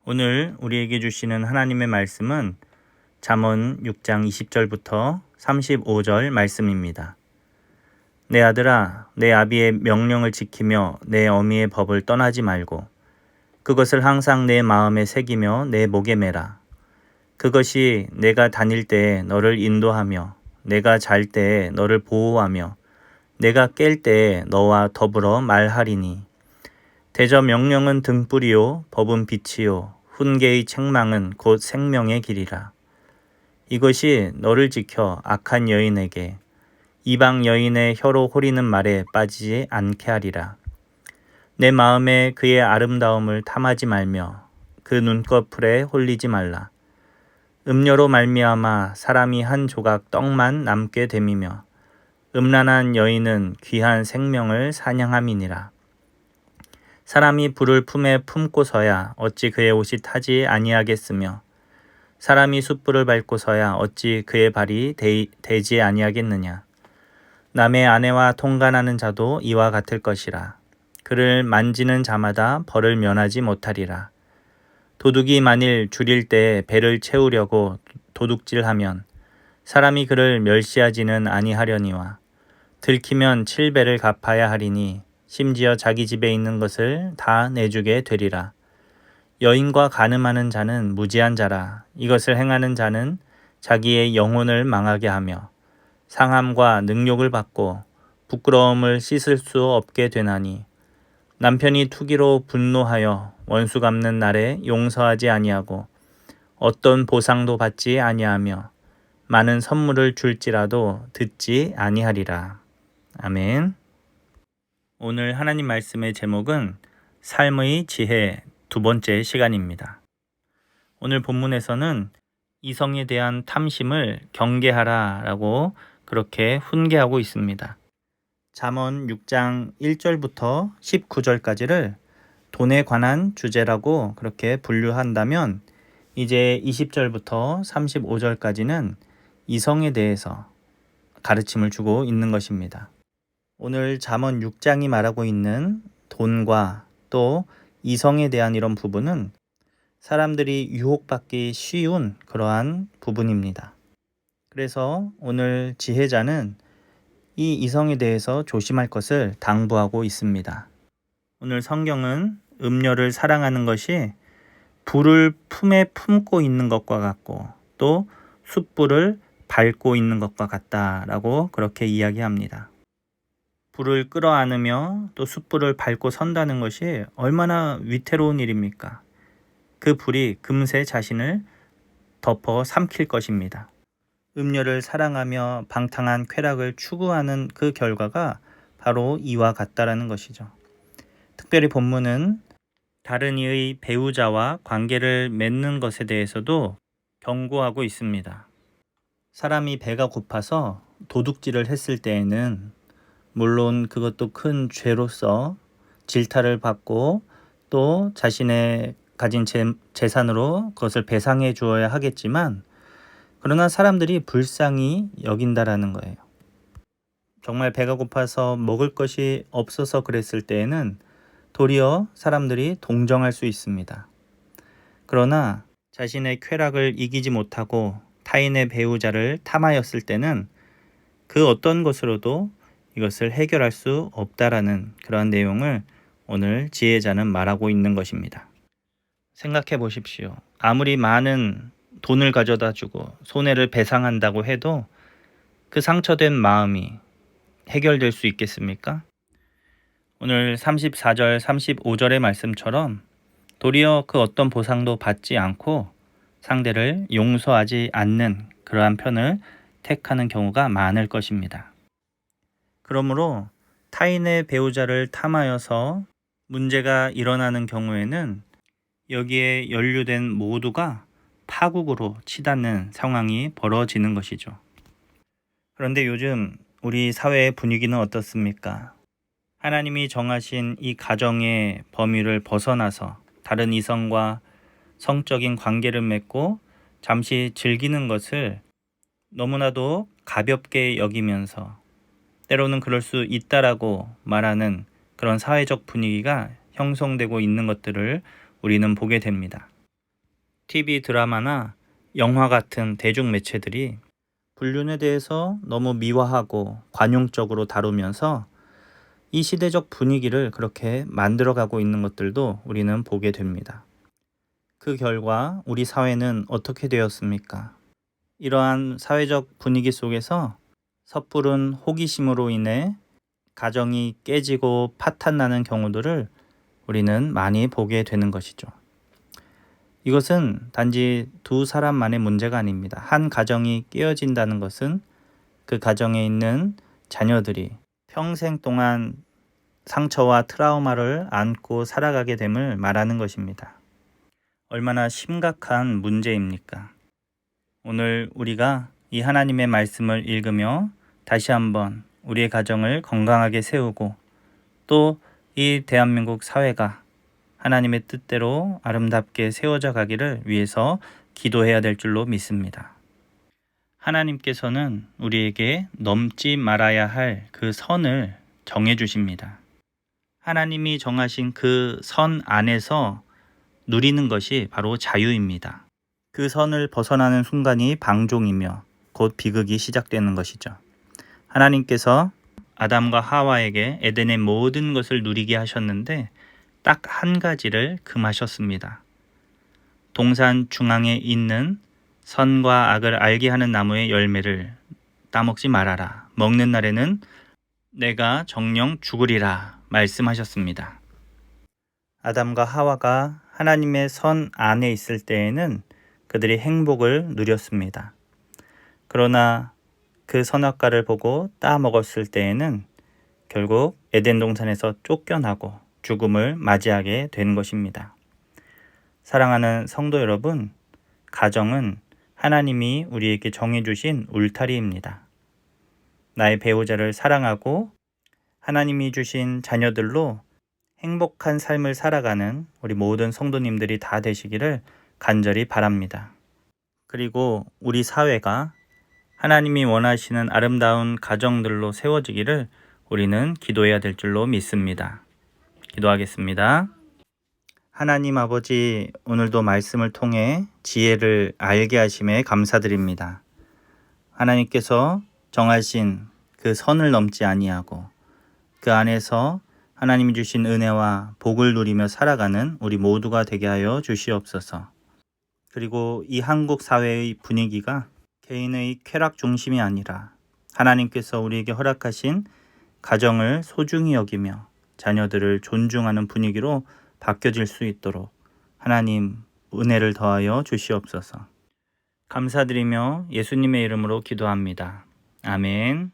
오늘 우리에게 주시는 하나님의 말씀은 잠언 6장 20절부터 35절 말씀입니다. 내 아들아, 내 아비의 명령을 지키며 내 어미의 법을 떠나지 말고 그것을 항상 내 마음에 새기며 내 목에 매라. 그것이 내가 다닐 때에 너를 인도하며 내가 잘 때에 너를 보호하며 내가 깰 때에 너와 더불어 말하리니. 대저 명령은 등불이요 법은 빛이요 훈계의 책망은 곧 생명의 길이라. 이것이 너를 지켜 악한 여인에게 이방 여인의 혀로 호리는 말에 빠지지 않게 하리라. 내 마음에 그의 아름다움을 탐하지 말며 그 눈꺼풀에 홀리지 말라. 음료로 말미암아 사람이 한 조각 떡만 남게 됨이며 음란한 여인은 귀한 생명을 사냥함이니라. 사람이 불을 품에 품고서야 어찌 그의 옷이 타지 아니하겠으며 사람이 숯불을 밟고서야 어찌 그의 발이 대지 아니하겠느냐. 남의 아내와 통간하는 자도 이와 같을 것이라. 그를 만지는 자마다 벌을 면하지 못하리라. 도둑이 만일 줄일 때 배를 채우려고 도둑질하면 사람이 그를 멸시하지는 아니하려니와 들키면 7배를 갚아야 하리니 심지어 자기 집에 있는 것을 다 내주게 되리라. 여인과 간음하는 자는 무지한 자라. 이것을 행하는 자는 자기의 영혼을 망하게 하며 상함과 능욕을 받고 부끄러움을 씻을 수 없게 되나니. 남편이 투기로 분노하여 원수 갚는 날에 용서하지 아니하고 어떤 보상도 받지 아니하며 많은 선물을 줄지라도 듣지 아니하리라. 아멘. 오늘 하나님 말씀의 제목은 삶의 지혜 두 번째 시간입니다. 오늘 본문에서는 이성에 대한 탐심을 경계하라 라고 그렇게 훈계하고 있습니다. 잠언 6장 1절부터 19절까지를 돈에 관한 주제라고 그렇게 분류한다면 이제 20절부터 35절까지는 이성에 대해서 가르침을 주고 있는 것입니다. 오늘 잠언 6장이 말하고 있는 돈과 또 이성에 대한 이런 부분은 사람들이 유혹받기 쉬운 그러한 부분입니다. 그래서 오늘 지혜자는 이 이성에 대해서 조심할 것을 당부하고 있습니다. 오늘 성경은 음료를 사랑하는 것이 불을 품에 품고 있는 것과 같고 또 숯불을 밟고 있는 것과 같다라고 그렇게 이야기합니다. 불을 끌어안으며 또 숯불을 밟고 선다는 것이 얼마나 위태로운 일입니까? 그 불이 금세 자신을 덮어 삼킬 것입니다. 음료를 사랑하며 방탕한 쾌락을 추구하는 그 결과가 바로 이와 같다라는 것이죠. 특별히 본문은 다른 이의 배우자와 관계를 맺는 것에 대해서도 경고하고 있습니다. 사람이 배가 고파서 도둑질을 했을 때에는 물론 그것도 큰 죄로서 질타를 받고 또 자신의 가진 재산으로 그것을 배상해 주어야 하겠지만 그러나 사람들이 불쌍히 여긴다라는 거예요. 정말 배가 고파서 먹을 것이 없어서 그랬을 때에는 도리어 사람들이 동정할 수 있습니다. 그러나 자신의 쾌락을 이기지 못하고 타인의 배우자를 탐하였을 때는 그 어떤 것으로도 이것을 해결할 수 없다라는 그러한 내용을 오늘 지혜자는 말하고 있는 것입니다. 생각해 보십시오. 아무리 많은 돈을 가져다 주고 손해를 배상한다고 해도 그 상처된 마음이 해결될 수 있겠습니까? 오늘 34절, 35절의 말씀처럼 도리어 그 어떤 보상도 받지 않고 상대를 용서하지 않는 그러한 편을 택하는 경우가 많을 것입니다. 그러므로 타인의 배우자를 탐하여서 문제가 일어나는 경우에는 여기에 연루된 모두가 파국으로 치닫는 상황이 벌어지는 것이죠. 그런데 요즘 우리 사회의 분위기는 어떻습니까? 하나님이 정하신 이 가정의 범위를 벗어나서 다른 이성과 성적인 관계를 맺고 잠시 즐기는 것을 너무나도 가볍게 여기면서 때로는 그럴 수 있다라고 말하는 그런 사회적 분위기가 형성되고 있는 것들을 우리는 보게 됩니다. TV 드라마나 영화 같은 대중 매체들이 불륜에 대해서 너무 미화하고 관용적으로 다루면서 이 시대적 분위기를 그렇게 만들어가고 있는 것들도 우리는 보게 됩니다. 그 결과 우리 사회는 어떻게 되었습니까? 이러한 사회적 분위기 속에서 섣부른 호기심으로 인해 가정이 깨지고 파탄나는 경우들을 우리는 많이 보게 되는 것이죠. 이것은 단지 두 사람만의 문제가 아닙니다. 한 가정이 깨어진다는 것은 그 가정에 있는 자녀들이 평생 동안 상처와 트라우마를 안고 살아가게 됨을 말하는 것입니다. 얼마나 심각한 문제입니까? 오늘 우리가 이 하나님의 말씀을 읽으며 다시 한번 우리의 가정을 건강하게 세우고 또 이 대한민국 사회가 하나님의 뜻대로 아름답게 세워져 가기를 위해서 기도해야 될 줄로 믿습니다. 하나님께서는 우리에게 넘지 말아야 할 그 선을 정해 주십니다. 하나님이 정하신 그 선 안에서 누리는 것이 바로 자유입니다. 그 선을 벗어나는 순간이 방종이며 곧 비극이 시작되는 것이죠. 하나님께서 아담과 하와에게 에덴의 모든 것을 누리게 하셨는데 딱 한 가지를 금하셨습니다. 동산 중앙에 있는 선과 악을 알게 하는 나무의 열매를 따먹지 말아라. 먹는 날에는 내가 정령 죽으리라 말씀하셨습니다. 아담과 하와가 하나님의 선 안에 있을 때에는 그들이 행복을 누렸습니다. 그러나 그 선악과를 보고 따먹었을 때에는 결국 에덴 동산에서 쫓겨나고 죽음을 맞이하게 된 것입니다. 사랑하는 성도 여러분, 가정은 하나님이 우리에게 정해주신 울타리입니다. 나의 배우자를 사랑하고 하나님이 주신 자녀들로 행복한 삶을 살아가는 우리 모든 성도님들이 다 되시기를 간절히 바랍니다. 그리고 우리 사회가 하나님이 원하시는 아름다운 가정들로 세워지기를 우리는 기도해야 될 줄로 믿습니다. 기도하겠습니다. 하나님 아버지, 오늘도 말씀을 통해 지혜를 알게 하심에 감사드립니다. 하나님께서 정하신 그 선을 넘지 아니하고 그 안에서 하나님이 주신 은혜와 복을 누리며 살아가는 우리 모두가 되게 하여 주시옵소서. 그리고 이 한국 사회의 분위기가 개인의 쾌락 중심이 아니라 하나님께서 우리에게 허락하신 가정을 소중히 여기며 자녀들을 존중하는 분위기로 바뀌어질 수 있도록 하나님 은혜를 더하여 주시옵소서. 감사드리며 예수님의 이름으로 기도합니다. 아멘.